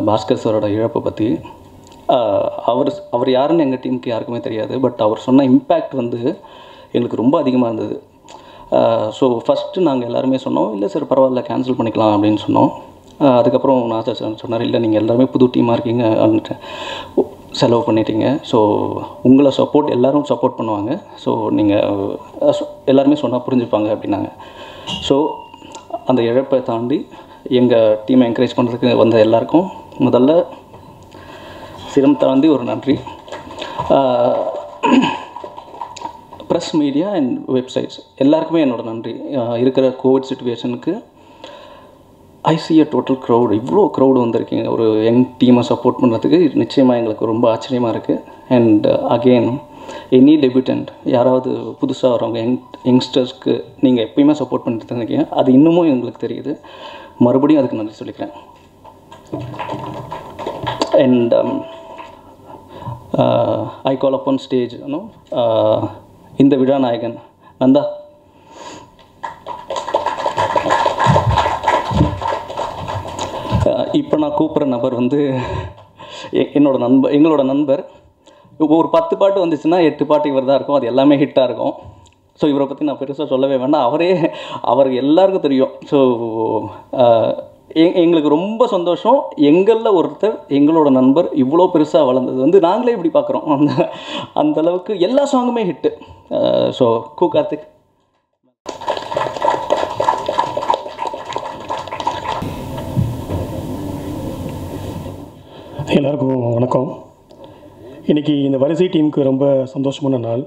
பாஸ்கர் சாரோட இழப்பை பற்றி. அவர் யாருன்னு எங்கள் டீமுக்கு யாருக்குமே தெரியாது. பட் அவர் சொன்ன இம்பேக்ட் வந்து எங்களுக்கு ரொம்ப அதிகமாக இருந்தது. ஸோ ஃபஸ்ட்டு நாங்கள் எல்லாருமே சொன்னோம், இல்லை சார் பரவாயில்ல கேன்சல் பண்ணிக்கலாம் அப்படின்னு சொன்னோம். அதுக்கப்புறம் நாசர் சார் சொன்னார், இல்லை நீங்கள் எல்லாருமே புது டீமாக இருக்கீங்க, செலவு பண்ணிட்டீங்க, ஸோ உங்களை எல்லோரும் சப்போர்ட் பண்ணுவாங்க, ஸோ நீங்கள் எல்லாருமே சொன்னால் புரிஞ்சுப்பாங்க அப்படின்னாங்க. ஸோ அந்த இழப்பை தாண்டி எங்கள் டீமை என்கரேஜ் பண்ணுறதுக்கு வந்த எல்லாருக்கும் முதல்ல சிரம் தாண்டி ஒரு நன்றி. ப்ரெஸ் மீடியா அண்ட் வெப்சைட்ஸ் எல்லாருக்குமே என்னோடய நன்றி. இருக்கிற கோவிட் சிச்சுவேஷனுக்கு I see a total crowd, இவ்வளோ க்ரௌடு வந்திருக்கீங்க ஒரு யங் டீமை சப்போர்ட் பண்ணுறதுக்கு. நிச்சயமாக எங்களுக்கு ரொம்ப ஆச்சரியமாக இருக்குது. அண்ட் அகெயின் எனி டெபியூட்டன்ட், யாராவது புதுசாக வரவங்க யங்ஸ்டர்ஸ்க்கு நீங்கள் எப்பயுமே சப்போர்ட் பண்ணிட்டு இருக்கீங்க, அது இன்னமும் எங்களுக்கு தெரியுது. மறுபடியும் அதுக்கு நன்றி சொல்லிக்கிறேன். And I call up on stage இந்த விழா நாயகன் நந்தா. இப்போ நான் கூப்பிட்ற நபர் வந்து எங்களோட நண்பர். ஒரு 10 பாட்டு வந்துச்சுன்னா 8 பாட்டு இவர் தான் இருக்கும், அது எல்லாமே ஹிட்டாக இருக்கும். ஸோ இவரை பற்றி நான் பெருசாக சொல்லவே வேண்டாம், அவருக்கு எல்லாருக்கும் தெரியும். ஸோ எங்களுக்கு ரொம்ப சந்தோஷம். எங்களில் ஒருத்தர், எங்களோட நண்பர் இவ்வளோ பெருசாக வளர்ந்தது வந்து நாங்களே இப்படி பார்க்குறோம். அந்த அளவுக்கு எல்லா சாங்குமே ஹிட்டு. ஸோ கார்த்திக். எல்லாருக்கும் வணக்கம். இன்றைக்கி இந்த வரிசை டீமுக்கு ரொம்ப சந்தோஷமான நாள்.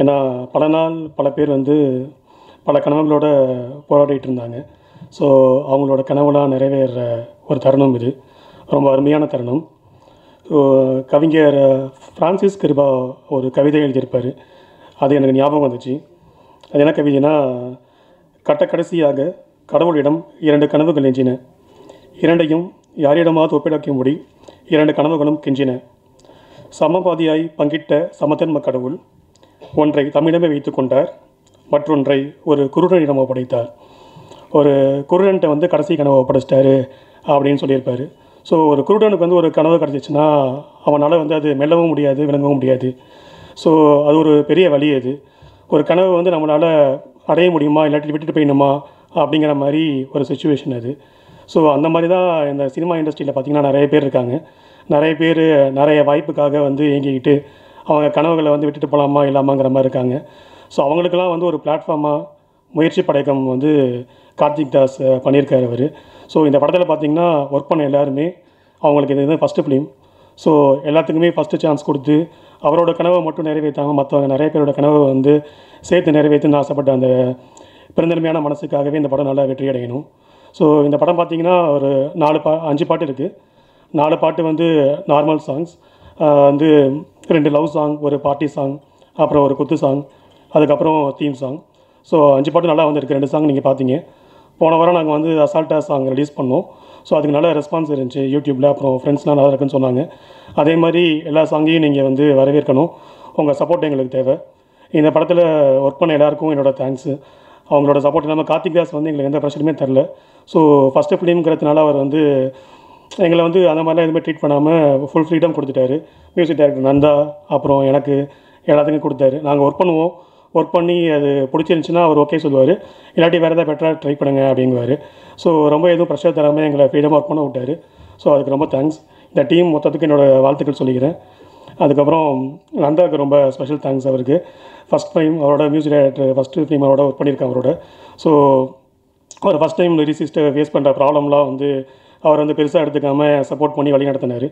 ஏன்னா பல நாள் பல பேர் வந்து பல கனவுகளோடு போராடிட்டு இருந்தாங்க. ஸோ அவங்களோட கனவுலாம் நிறைவேற ஒரு தருணம் இது, ரொம்ப அருமையான தருணம். ஸோ கவிஞர் ஃப்ரான்சிஸ் கிருபா ஒரு கவிதை எழுதியிருப்பார், அது எனக்கு ஞாபகம் வந்துச்சு. அது என்ன கவிதைனா, கடைசியாக கடவுளிடம் 2 கனவுகள் எஞ்சின, இரண்டையும் யாரிடமாவது ஒப்பிடக்கும்படி 2 கனவுகளும் கெஞ்சின. சமபாதியாய் பங்கிட்ட சமதன்ம கடவுள் ஒன்றை தம்மிடமே வைத்து கொண்டார், மற்றொன்றை ஒரு குருடனிடம் ஒப்படைத்தார். ஒரு குருடன்ட்ட வந்து கடைசி கனவை ஒப்படைச்சிட்டாரு அப்படின்னு சொல்லியிருப்பார். ஸோ ஒரு குருடனுக்கு வந்து ஒரு கனவு கிடச்சிச்சின்னா அவனால் வந்து அது மெல்லவும் முடியாது, விளங்கவும் முடியாது. ஸோ அது ஒரு பெரிய வழி. அது ஒரு கனவு வந்து நம்மளால் அடைய முடியுமா, இல்லாட்டி விட்டுட்டு போயிடணுமா அப்படிங்கிற மாதிரி ஒரு சுச்சுவேஷன் அது. ஸோ அந்த மாதிரி தான் இந்த சினிமா இண்டஸ்ட்ரியில் பார்த்திங்கன்னா நிறைய பேர் இருக்காங்க. நிறைய பேர் நிறைய வாய்ப்புக்காக வந்து இயங்கிக்கிட்டு அவங்க கனவுகளை வந்து விட்டுட்டு போகலாமா இல்லாமாங்கிற மாதிரி இருக்காங்க. ஸோ அவங்களுக்கெல்லாம் வந்து ஒரு பிளாட்ஃபார்மாக முயற்சி படைக்கம் வந்து கார்த்திக் தாஸ் பண்ணியிருக்காரு அவர். ஸோ இந்த படத்தில் பார்த்திங்கன்னா ஒர்க் பண்ண எல்லாருமே அவங்களுக்கு இது ஃபஸ்ட்டு ஃபிலிம். ஸோ எல்லாத்துக்குமே ஃபஸ்ட்டு சான்ஸ் கொடுத்து அவரோட கனவை மட்டும் நிறைவேற்றாமல் மற்றவங்க நிறைய பேரோட கனவை வந்து சேர்த்து நிறைவேற்றுன்னு ஆசைப்பட்ட அந்த பெருந்தன்மையான மனசுக்காகவே இந்த படம் நல்லா வெற்றி அடையணும். ஸோ இந்த படம் பார்த்திங்கன்னா ஒரு 5 பாட்டு இருக்குது. 4 பாட்டு வந்து நார்மல் சாங்ஸ், வந்து 2 லவ் சாங், ஒரு பார்ட்டி சாங், அப்புறம் ஒரு குத்து சாங், அதுக்கப்புறம் தீம் சாங். ஸோ 5 பாட்டு நல்லா வந்துருக்கு. 2 சாங் நீங்கள் பார்த்தீங்க. போன வாரம் நாங்கள் வந்து அசால்ட்டா சாங் ரிலீஸ் பண்ணோம். ஸோ அதுக்கு நல்ல ரெஸ்பான்ஸ் இருந்துச்சு யூடியூப்பில். அப்புறம் ஃப்ரெண்ட்ஸ்லாம் நல்லா இருக்குன்னு சொன்னாங்க. அதே மாதிரி எல்லா சாங்கையும் நீங்கள் வந்து வரவேற்கணும். உங்கள் சப்போர்ட் எங்களுக்கு தேவை. இந்த படத்தில் ஒர்க் பண்ண எல்லாருக்கும் என்னோடய தேங்க்ஸு. அவங்களோட சப்போர்ட் இல்லாமல் கார்த்திக் தாஸ் வந்து எங்களுக்கு எந்த ப்ரெஷருமே தரல. ஸோ ஃபஸ்ட்டு ஃபிலிம்ங்கிறதுனால அவர் வந்து எங்களை வந்து அந்த மாதிரிலாம் எதுவுமே ட்ரீட் பண்ணாமல் ஃபுல் ஃப்ரீடம் கொடுத்துட்டாரு. மியூசிக் டைரக்டர் நந்தா அப்புறம் எனக்கு எல்லாத்துக்கும் கொடுத்தாரு. நாங்கள் ஒர்க் பண்ணுவோம், ஒர்க் பண்ணி அது பிடிச்சிருந்துச்சின்னா அவர் ஓகே சொல்லுவார், இல்லாட்டி வேறு எதாவது பெட்டராக ட்ரை பண்ணுங்க அப்படிங்குவார். ஸோ ரொம்ப எதுவும் ப்ரெஷர் தராமல் எங்களை ஃப்ரீடமாக ஒர்க் பண்ண விட்டார். ஸோ அதுக்கு ரொம்ப தேங்க்ஸ். இந்த டீம் மொத்தத்துக்கு என்னோடய வாழ்த்துக்கள் சொல்லிக்கிறேன். அதுக்கப்புறம் நந்தாவுக்கு ரொம்ப ஸ்பெஷல் தேங்க்ஸ். அவருக்கு ஃபஸ்ட் டைம் அவரோட மியூசிக் டைரக்டர் ஃபஸ்ட்டு ஃபிலிம் அவரோட ஒர்க் பண்ணியிருக்கேன் அவரோட. ஸோ அவர் ஃபஸ்ட் டைம் லிரிசிஸ்ட்டை ஃபேஸ் பண்ணுற ப்ராப்ளம்லாம் வந்து அவர் வந்து பெருசாக எடுத்துக்காமல் சப்போர்ட் பண்ணி வழி நடத்தினார்.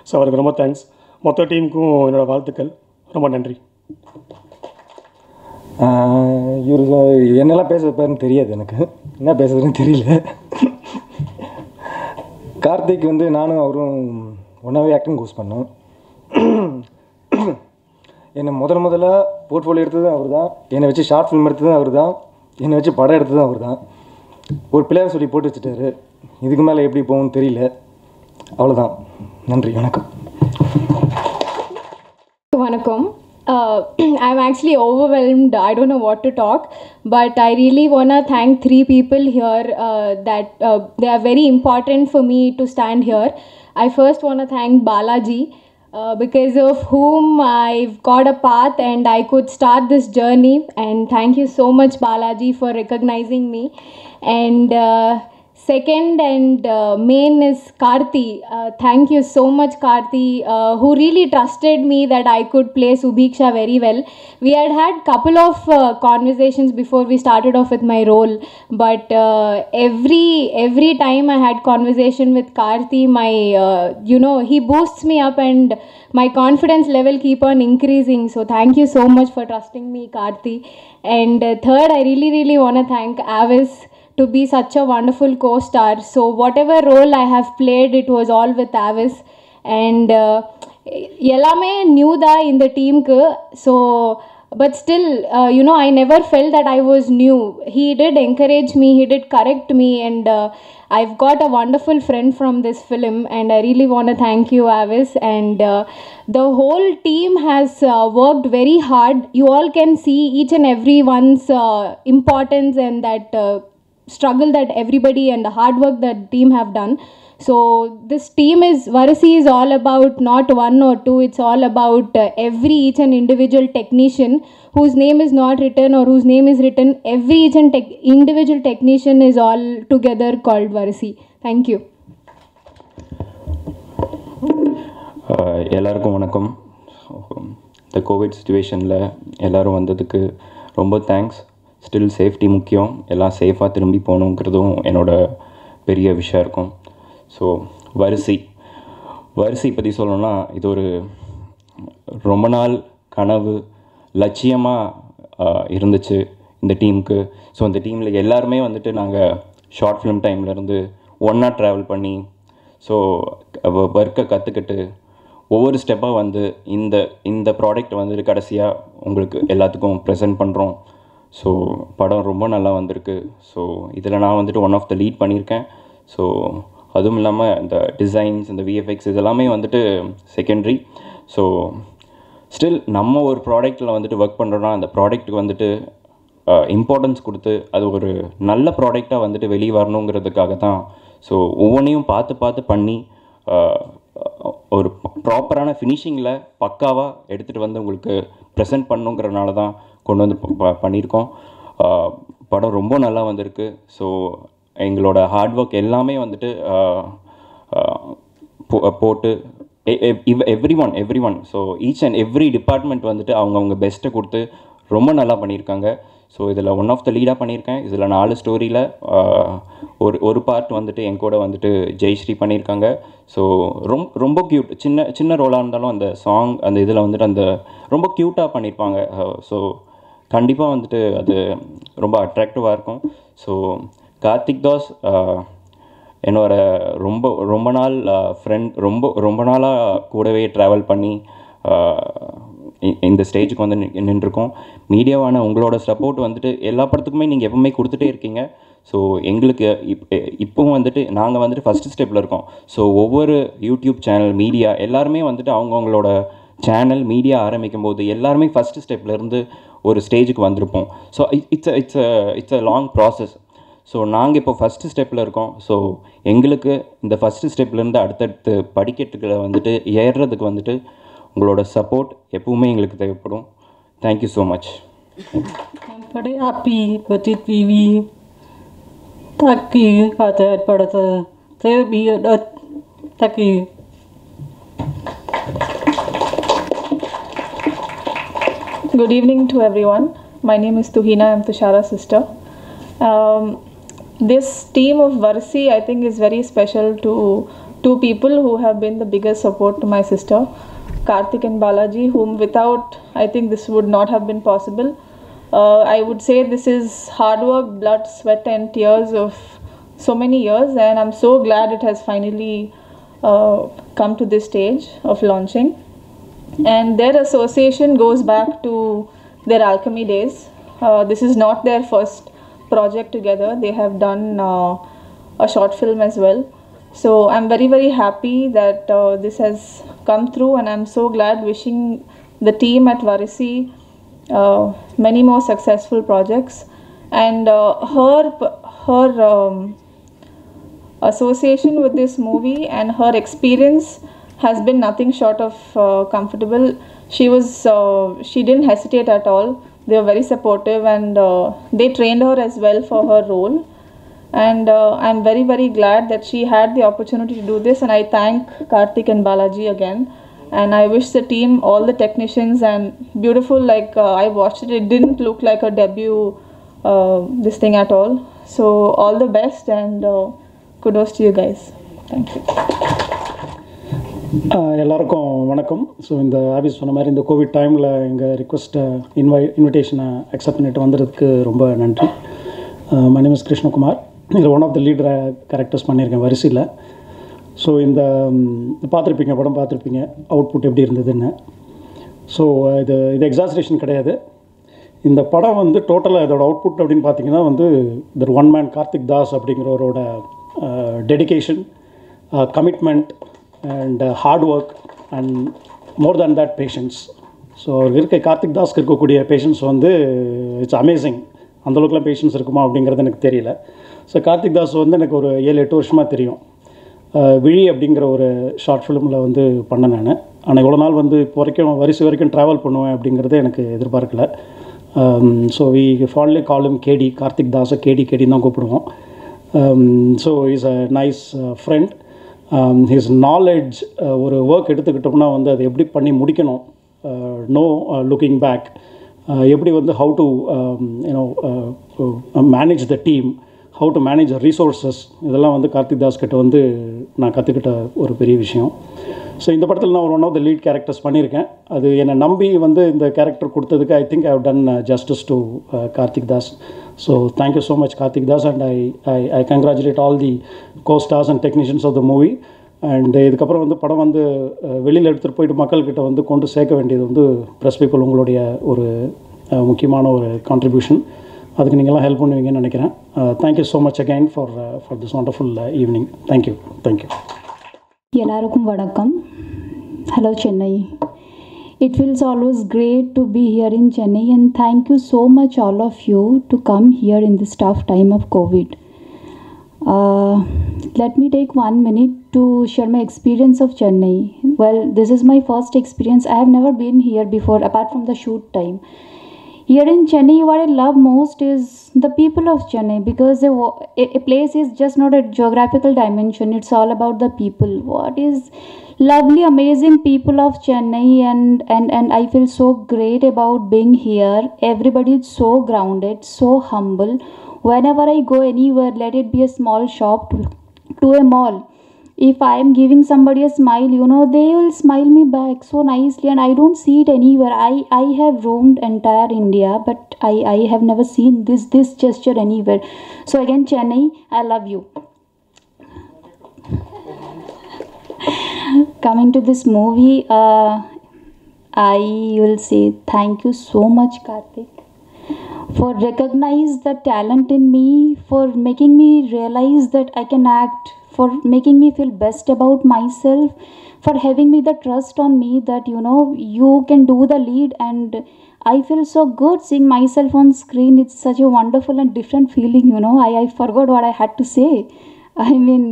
ஸோ அவருக்கு ரொம்ப தேங்க்ஸ். மொத்த டீமுக்கும் என்னோடய வாழ்த்துக்கள். ரொம்ப நன்றி. இவர் என்னெல்லாம் பேச வைப்பாருன்னு தெரியாது, எனக்கு என்ன பேசுறதுன்னு தெரியல. கார்த்திக் வந்து நானும் அவரும் ஒன்றாவே ஆக்டிங் கோர்ஸ் பண்ணோம். என்னை முதல்ல போர்ட்ஃபோலியோ எடுத்ததும் அவர் தான், என்னை வச்சு ஷார்ட் ஃபிலிம் எடுத்ததும் அவர் தான், என்னை வச்சு படம் எடுத்ததும் அவர் தான். ஒரு பிள்ளையார் சொல்லி போட்டு வச்சுட்டாரு. இதுக்கு மேலே எப்படி போகும்னு தெரியல. அவ்வளோதான். நன்றி, வணக்கம். வணக்கம். I'm actually overwhelmed. I don't know what to talk, but I really want to thank three people here that they are very important for me to stand here. I first want to thank Balaji, because of whom I've got a path and I could start this journey. And thank you so much, Balaji, for recognizing me. And second and main is Karthi. Thank you so much, Karthi, who really trusted me that I could play Subhiksha very well. We had couple of conversations before we started off with my role, but every time I had conversation with Karthi, my he boosts me up and my confidence level keep on increasing. So thank you so much for trusting me, Karthi. And third, I really want to thank Avis to be such a wonderful co-star. So whatever role I have played, it was all with Avis. And Yelame knew that in the team. So, but still, I never felt that I was new. He did encourage me, he did correct me, and I've got a wonderful friend from this film, and I really want to thank you, Avis. And the whole team has worked very hard. You all can see each and every one's importance and that struggle that everybody and the hard work that team have done. So this team is, Varasi is all about not one or two, it's all about each and individual technician whose name is not written or whose name is written. Every each and individual technician is all together called Varasi. Thank you. எல்லாருக்கும் வணக்கம். இந்த Covid சுச்சுவேஷனில் எல்லோரும் வந்ததுக்கு ரொம்ப thanks. Still safety முக்கியம், எல்லாம் சேஃபாக திரும்பி போகணுங்கிறதும் என்னோட பெரிய விஷயம் இருக்கும். ஸோ வரிசை பற்றி சொல்லணும்னா, இது ஒரு ரொம்ப நாள் கனவு லட்சியமாக இருந்துச்சு இந்த டீமுக்கு. ஸோ இந்த டீமில் எல்லாருமே வந்துட்டு நாங்கள் ஷார்ட் ஃபிலிம் டைம்லேருந்து ஒன்றா ட்ராவல் பண்ணி ஸோ ஒர்க்கை கற்றுக்கிட்டு ஒவ்வொரு ஸ்டெப்பாக வந்து இந்த ப்ராடக்ட் வந்துட்டு கடைசியாக உங்களுக்கு எல்லாத்துக்கும் ப்ரெசென்ட் பண்ணுறோம். ஸோ படம் ரொம்ப நல்லா வந்திருக்கு. ஸோ இதில் நான் வந்துட்டு ஒன் ஆஃப் த லீட் பண்ணியிருக்கேன். ஸோ அதுவும் இல்லாமல் இந்த டிசைன்ஸ், இந்த விஎஃப்எக்ஸ் இதெல்லாமே வந்துட்டு செகண்டரி. ஸோ ஸ்டில் நம்ம ஒரு ப்ராடக்ட்டில் வந்துட்டு ஒர்க் பண்ணுறோன்னா அந்த ப்ராடக்ட்டுக்கு வந்துட்டு இம்பார்ட்டன்ஸ் கொடுத்து அது ஒரு நல்ல ப்ராடக்டாக வந்துட்டு வெளியே வரணுங்கிறதுக்காக தான். ஸோ ஒவ்வொன்றையும் பார்த்து பண்ணி ஒரு ப்ராப்பரான ஃபினிஷிங்கில் பக்காவாக எடுத்துகிட்டு வந்து உங்களுக்கு ப்ரெசென்ட் பண்ணுங்கிறனால தான் கொண்டு வந்து பண்ணியிருக்கோம். படம் ரொம்ப நல்லா வந்திருக்கு. ஸோ எங்களோட ஹார்ட் ஒர்க் எல்லாமே வந்துட்டு போட்டு every one so each and every department வந்துட்டு அவங்க பெஸ்ட்டை கொடுத்து ரொம்ப நல்லா பண்ணியிருக்காங்க. ஸோ இதில் ஒன் ஆஃப் த லீடாக பண்ணியிருக்கேன். இதில் 4 ஸ்டோரியில் ஒரு பார்ட் வந்துட்டு என் கூட வந்துட்டு ஜெயஸ்ரீ பண்ணியிருக்காங்க. ஸோ ரொம்ப க்யூட், சின்ன ரோலாக இருந்தாலும் அந்த சாங் அந்த இதில் வந்துட்டு அந்த ரொம்ப க்யூட்டாக பண்ணியிருப்பாங்க. ஸோ கண்டிப்பாக வந்துட்டு அது ரொம்ப அட்ராக்டிவாக இருக்கும். ஸோ கார்த்திக் தாஸ் என்னோட ரொம்ப நாள் ஃப்ரெண்ட், ரொம்ப நாளாக கூடவே ட்ராவல் பண்ணி இந்த ஸ்டேஜுக்கு வந்து நின்றுருக்கோம். மீடியாவான உங்களோட சப்போர்ட் வந்துட்டு எல்லா படத்துக்குமே நீங்கள் எப்பவுமே கொடுத்துட்டே இருக்கீங்க. ஸோ எங்களுக்கு இப்போவும் வந்துட்டு நாங்கள் வந்துட்டு ஃபஸ்ட்டு ஸ்டெப்பில் இருக்கோம். ஸோ ஒவ்வொரு யூடியூப் சேனல் மீடியா எல்லாருமே வந்துட்டு அவங்கவுங்களோட சேனல் மீடியா ஆரம்பிக்கும் போது எல்லாருமே ஃபஸ்ட்டு ஸ்டெப்லேருந்து ஒரு ஸ்டேஜுக்கு வந்திருப்போம். So it's a long process. So நாங்கள் இப்போ ஃபஸ்ட்டு ஸ்டெப்பில் இருக்கோம். ஸோ எங்களுக்கு இந்த ஃபஸ்ட்டு ஸ்டெப்லேருந்து அடுத்தடுத்து படிக்கட்டுகளை வந்துட்டு ஏறுறதுக்கு வந்துட்டு உங்களோட சப்போர்ட் எப்பவுமே எங்களுக்கு தேவைப்படும். Thank you so much. I'm very happy with it, Vivi. Thank you, Kathad, for the thank you. Good evening to everyone. My name is Tuhina. I'm Tushara's sister. This team of Varsi, I think, is very special to two people who have been the biggest support to my sister, Karthik and Balaji, whom without, I think this would not have been possible. I would say this is hard work, blood, sweat and tears of so many years, and I'm so glad it has finally come to this stage of launching. And their association goes back to their alchemy days. This is not their first project together. They have done a short film as well. So I'm very happy that this has come through, and I'm so glad, wishing the team at Varisi many more successful projects. And her association with this movie and her experience has been nothing short of comfortable. She didn't hesitate at all. They were very supportive, and they trained her as well for her role. And I'm very, very glad that she had the opportunity to do this, and I thank Karthik and Balaji again. And I wish the team, all the technicians, and beautiful, like I watched it, it didn't look like a debut this thing at all. So all the best, and kudos to you guys. Thank you. எல்லாருக்கும் வணக்கம். So இந்த office சொன்ன மாதிரி இந்த Covid டைமில் எங்கள் ரிக்வெஸ்ட்டை இன்விடேஷனை accept பண்ணிட்டு வந்ததுக்கு ரொம்ப நன்றி. My name is Krishnakumar. இதில் one of the lead characters பண்ணியிருக்கேன் வரிசையில். ஸோ இந்த பார்த்துருப்பீங்க, படம் பார்த்துருப்பீங்க, அவுட்புட் எப்படி இருந்ததுன்னு. ஸோ இது எக்ஸாசரேஷன் கிடையாது. இந்த படம் வந்து டோட்டலாக இதோட அவுட்புட் அப்படின்னு பார்த்தீங்கன்னா வந்து இந்த ஒன் மேன் கார்த்திக் தாஸ் அப்படிங்கிறவரோட dedication, commitment and hard work and more than that passions. So அவருக்கு இருக்க கார்த்திக் தாஸ்க்கு இருக்கக்கூடிய பேஷன்ஸ் வந்து இட்ஸ் அமேசிங். அந்தளவுக்குலாம் பேஷன்ஸ் இருக்குமா அப்படிங்கிறது எனக்கு தெரியல. ஸோ கார்த்திக் தாஸ் வந்து எனக்கு ஒரு 7-8 வருஷமாக தெரியும். விழி அப்படிங்கிற ஒரு ஷார்ட் ஃபிலிமில் வந்து பண்ணேன் நான். ஆனால் இவ்வளோ நாள் வந்து இப்போ வரைக்கும் வரிசை வரைக்கும் ட்ராவல் பண்ணுவேன் அப்படிங்கிறத எனக்கு எதிர்பார்க்கல. ஸோ வி ஃபாலி காலும் கேடி, கார்த்திக் தாஸை கேடின்னு தான் கூப்பிடுவோம். So is a nice friend. His knowledge, ஒரு ஒர்க் எடுத்துக்கிட்டோம்னா வந்து அதை எப்படி பண்ணி முடிக்கணும், நோ லுக்கிங் பேக், எப்படி வந்து how to you know manage the team, how to manage resources, இதெல்லாம் வந்து கார்த்திக் தாஸ் கிட்ட வந்து நான் கற்றுக்கிட்ட ஒரு பெரிய விஷயம். ஸோ இந்த படத்தில் நான் ஒரு one of the lead characters பண்ணியிருக்கேன். அது என்னை நம்பி வந்து இந்த கேரக்டர் கொடுத்ததுக்கு I think I have done justice to Karthik Das. So thank you so much Karthik Das, and I congratulate all the co-stars and technicians of the movie. And இதுக்கப்புறம் வந்து படம் வந்து வெளியில் எடுத்துகிட்டு போயிட்டு மக்கள்கிட்ட வந்து கொண்டு சேர்க்க வேண்டியது வந்து ப்ரெஸ் பீப்புள் உங்களுடைய ஒரு முக்கியமான ஒரு கான்ட்ரிபியூஷன். அதுக்கு நீங்கள்லாம் ஹெல்ப் பண்ணுவீங்கன்னு நினைக்கிறேன். Thank you so much again for this wonderful evening. Thank you. எல்லாருக்கும் வணக்கம். Hello Chennai. It feels always great to be here in Chennai, and thank you so much all of you to come here in this tough time of COVID. Let me take 1 minute to share my experience of Chennai. Well, this is my first experience. I have never been here before apart from the shoot time. Here in Chennai, what I love most is the people of Chennai, because a place is just not a geographical dimension. It's all about the people. What is lovely, amazing people of Chennai, and I feel so great about being here. Everybody is so grounded, so humble. Whenever I go anywhere, let it be a small shop to a mall, if I am giving somebody a smile, you know, they will smile me back so nicely, and I don't see it anywhere. I have roamed entire India, but I have never seen this gesture anywhere. So again, Chennai, I love you. Coming to this movie, I will say thank you so much, Karthik, for recognize the talent in me, for making me realize that I can act, for making me feel best about myself, for having me the trust on me that, you know, you can do the lead, and I feel so good seeing myself on screen. It's such a wonderful and different feeling, you know. I forgot what I had to say. I mean,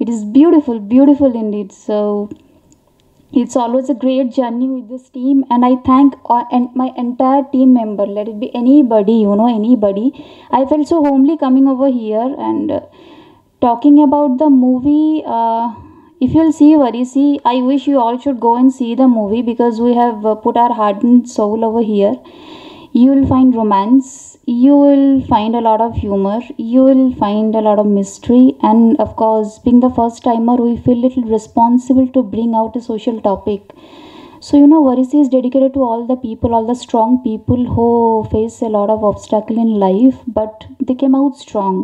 it is beautiful indeed. So it's always a great journey with this team, and I thank my entire team member. Let it be anybody, you know, anybody. I felt so homely coming over here. And talking about the movie, if you'll see Varisi, I wish you all should go and see the movie, because we have put our heart and soul over here. You will find romance, you will find a lot of humor, you will find a lot of mystery, and of course, being the first timer, we feel little responsible to bring out a social topic. So, you know, Varisi is dedicated to all the people, all the strong people who face a lot of obstacle in life, but they came out strong.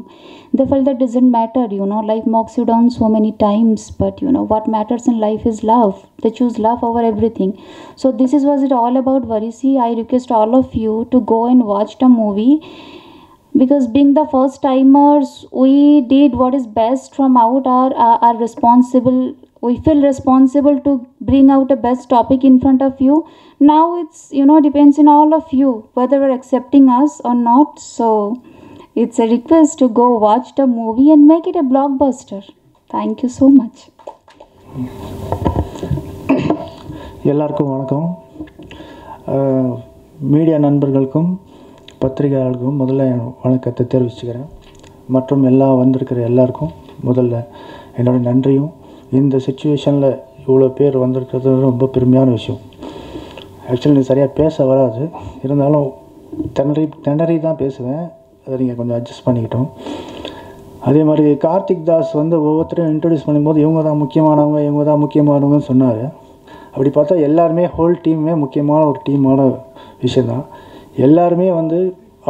They felt that doesn't matter, you know, life knocks you down so many times, but you know, what matters in life is love. They choose love over everything. So this is was it all about Varisi. I request all of you to go and watch the movie, because being the first timers, we did what is best from out our responsible we feel responsible to bring out a best topic in front of you. Now it's, depends on all of you whether you're accepting us or not. So it's a request to go watch the movie and make it a blockbuster. Thank you so much. எல்லாருக்கும் வணக்கம். Media நண்பர்களுக்கும் பத்திரிகையாளர்களுக்கும் முதல்ல என் வணக்கத்தை தெரிவிச்சுக்கிறேன். மற்றும் வந்திருக்கிற எல்லாருக்கும் முதல்ல என்னோடய நன்றியும். இந்த சுச்சுவேஷனில் இவ்வளோ பேர் வந்திருக்கிறது ரொம்ப பெருமையான விஷயம். ஆக்சுவலி சரியாக பேச வராது, இருந்தாலும் திணறி தான் பேசுவேன். அதை நீங்கள் கொஞ்சம் அட்ஜஸ்ட் பண்ணிக்கிட்டோம். அதே மாதிரி கார்த்திக் தாஸ் ஒவ்வொருத்தரையும் இன்ட்ரடியூஸ் பண்ணும்போது இவங்க தான் முக்கியமானவங்கன்னு சொன்னார். அப்படி பார்த்தா எல்லாருமே ஹோல் டீமே முக்கியமான ஒரு டீமான விஷயந்தான். எல்லாருமே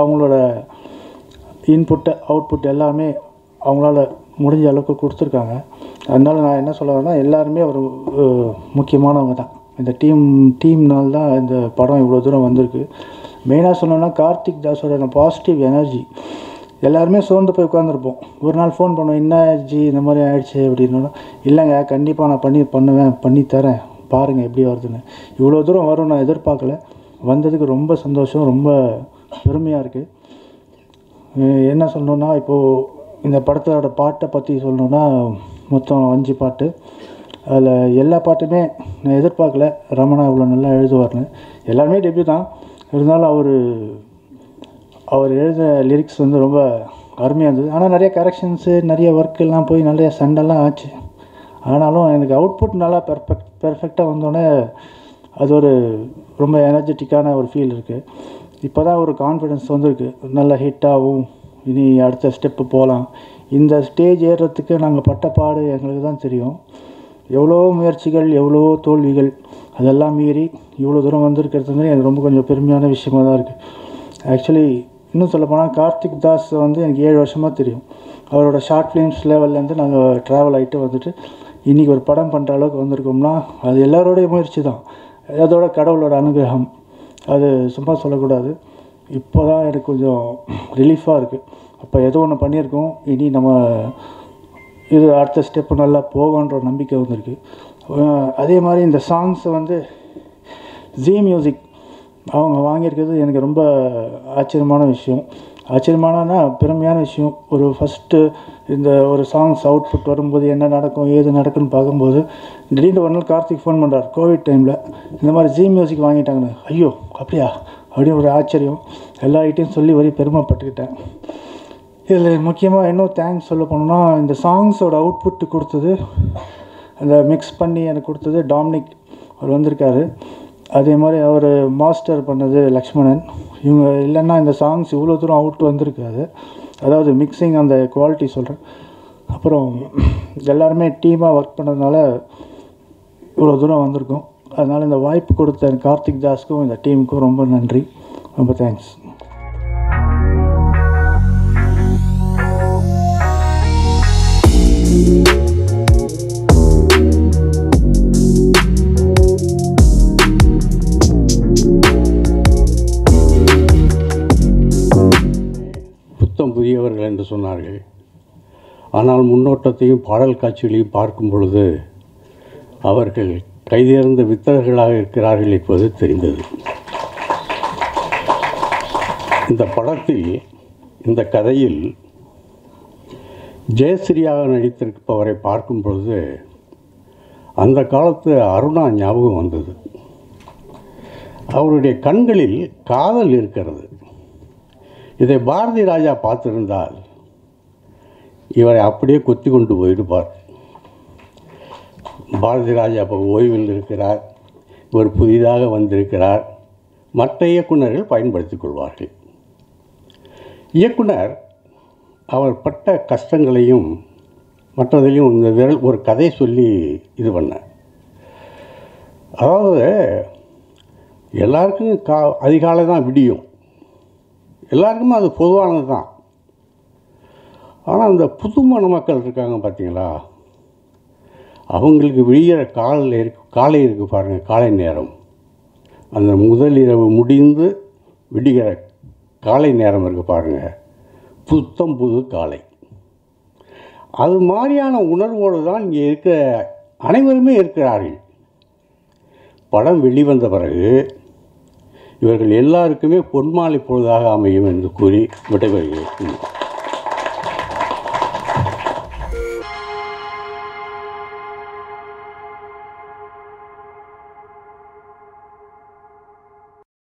அவங்களோட இன்புட்டு அவுட்புட் எல்லாமே அவங்களால முடிஞ்ச அளவுக்கு கொடுத்துருக்காங்க. அதனால் நான் என்ன சொல்ல வரேன்னா, எல்லாருமே ஒரு முக்கியமானவங்க தான். இந்த டீம்னால் தான் இந்த படம் இவ்வளோ தூரம் வந்திருக்கு. மெயினாக சொன்னோன்னா கார்த்திக் தாஸோட பாசிட்டிவ் எனர்ஜி. எல்லாருமே சோர்ந்து போய் உட்காந்துருப்போம். ஒரு நாள் ஃபோன் பண்ணுவோம், என்ன ஆயிடுச்சு, இந்த மாதிரி ஆயிடுச்சு அப்படின்னா, இல்லைங்க கண்டிப்பாக நான் பண்ணித்தரேன், பாருங்கள் எப்படி வருதுன்னு. இவ்வளோ தூரம் வரும் நான் எதிர்பார்க்கல. வந்ததுக்கு ரொம்ப சந்தோஷம், ரொம்ப பெருமையாக இருக்குது. என்ன சொல்லணுன்னா, இப்போது இந்த படத்தோட பாட்டை பற்றி சொல்லணுன்னா, மொத்தம் 5 பாட்டு. அதில் எல்லா பாட்டுமே நான் எதிர்பார்க்கல ரமணா இவ்வளோ நல்லா எழுதுவார்னு. எல்லாருமே டெபியூ தான், இருந்தாலும் அவர் எழுத லிரிக்ஸ் ரொம்ப அருமையாக இருந்தது. ஆனால் நிறைய கரெக்ஷன்ஸு, நிறைய ஒர்க்கெல்லாம் போய் நிறைய சண்டைலாம் ஆச்சு. ஆனாலும் எனக்கு அவுட்புட் நல்லா பெர்ஃபெக்டாக வந்தோடனே அது ஒரு ரொம்ப எனர்ஜெட்டிக்கான ஒரு ஃபீல் இருக்குது. இப்போ தான் ஒரு கான்ஃபிடென்ஸ் வந்திருக்கு, நல்ல ஹிட்டாகவும் இனி அடுத்த ஸ்டெப்பு போகலாம். இந்த ஸ்டேஜ் ஏறுறதுக்கு நாங்கள் பட்ட பாடு எங்களுக்கு தான் தெரியும். எவ்வளோ முயற்சிகள், எவ்வளோ தோல்விகள், அதெல்லாம் மீறி இவ்வளோ தூரம் வந்திருக்கிறது எனக்கு ரொம்ப கொஞ்சம் பெருமையான விஷயமாக தான் இருக்குது. ஆக்சுவலி இன்னும் சொல்லப்போனால் கார்த்திக் தாஸ் எனக்கு 7 வருஷமாக தெரியும். அவரோட ஷார்ட் ஃபிலிம்ஸ் லெவல்லேருந்து நாங்கள் ட்ராவல் ஆகிட்டு இன்றைக்கி ஒரு படம் பண்ணுற அளவுக்கு வந்திருக்கோம்னா அது எல்லாரோடைய முயற்சி தான். அதோட கடவுளோட அனுகிரகம், அது சும்மா சொல்லக்கூடாது. இப்போ தான் எனக்கு கொஞ்சம் ரிலீஃபாக இருக்குது. அப்போ ஏதோ ஒன்று பண்ணியிருக்கோம், இனி நம்ம இது அடுத்த ஸ்டெப்பு நல்லா போகன்ற நம்பிக்கை வந்திருக்கு. அதே மாதிரி இந்த சாங்ஸை ஜீ மியூசிக் அவங்க வாங்கியிருக்கிறது எனக்கு ரொம்ப ஆச்சரியமான விஷயம். ஆச்சரியமானனா பெருமையான விஷயம். ஒரு ஃபஸ்ட்டு இந்த ஒரு சாங்ஸ் அவுட்புட் வரும்போது என்ன நடக்கும் ஏது நடக்குன்னு பார்க்கும்போது திடீர்னு ஒரு நாள் கார்த்திக் ஃபோன் பண்ணுறார் கோவிட் டைமில், இந்த மாதிரி ஜீ மியூசிக் வாங்கிட்டாங்கன்னு. ஐயோ அப்படியா அப்படின்னு ஒரு ஆச்சரியம். எல்லார்கிட்டையும் சொல்லி வரி பெருமைப்பட்டுக்கிட்டேன். இதில் முக்கியமாக இன்னும் தேங்க்ஸ் சொல்ல போனோம்னா, இந்த சாங்ஸோட அவுட்புட்டு கொடுத்தது, அந்த மிக்ஸ் பண்ணி எனக்கு கொடுத்தது டாமினிக், அவர் வந்திருக்காரு. அதே மாதிரி அவர் மாஸ்டர் பண்ணது லக்ஷ்மணன். இவங்க இல்லைன்னா இந்த சாங்ஸ் இவ்வளோ தூரம் அவுட் வந்திருக்காது. அதாவது மிக்சிங் அந்த குவாலிட்டி சொல்கிறேன். அப்புறம் எல்லாருமே டீமாக ஒர்க் பண்ணதுனால இவ்வளோ தூரம் வந்திருக்கோம். அதனால் இந்த வாய்ப்பு கொடுத்த கார்த்திக் தாஸ்க்கும் இந்த டீமுக்கும் ரொம்ப நன்றி, ரொம்ப தேங்க்ஸ். புதியவர்கள் என்று சொன்னார்கள். ஆனால் முன்னோட்டத்தையும் பாடல் காட்சிகளையும் பார்க்கும் பொழுது அவர்கள் கைதேர்ந்த வித்தகர்களாக இருக்கிறார்கள் என்பது தெரிந்தது. இந்த படத்தில், இந்த கதையில் ஜெயஸ்ரீயாக நடித்திருப்பவரை பார்க்கும் பொழுது அந்த காலத்து அருணா ஞாபகம் வந்தது. அவருடைய கண்களில் காதல் இருக்கிறது. இதை பாரதி ராஜா பார்த்திருந்தால் இவரை அப்படியே கொத்தி கொண்டு போயிருப்பார். பாரதி ராஜா இப்போ ஓய்வில் இருக்கிறார், இவர் புதிதாக வந்திருக்கிறார், மற்ற இயக்குநர்கள் பயன்படுத்திக் கொள்வார்கள். இயக்குனர் அவர் பட்ட கஷ்டங்களையும் மற்றதையும் இந்த ஒரு கதை சொல்லி இது பண்ண, அதாவது எல்லாருக்கும் அதிகாலை தான் விடியும், எல்லாருக்குமே அது பொதுவானது தான். ஆனால் அந்த புதுமண மக்கள் இருக்காங்க பார்த்தீங்களா, அவங்களுக்கு விடிகிற காலை இருக்குது பாருங்கள், காலை நேரம், அந்த முதலிரவு முடிந்து விடுகிற காலை நேரம் இருக்குது பாருங்கள், புத்தம் புது காலை. அது மாதிரியான உணர்வோடு தான் இங்கே இருக்கிற அனைவருமே இருக்கிறார்கள். படம் வெளிவந்த பிறகு இவர்கள் எல்லாருக்குமே பொன்மாலை பொழுதாக அமையும் என்று கூறி விடைபெறுகிறேன்.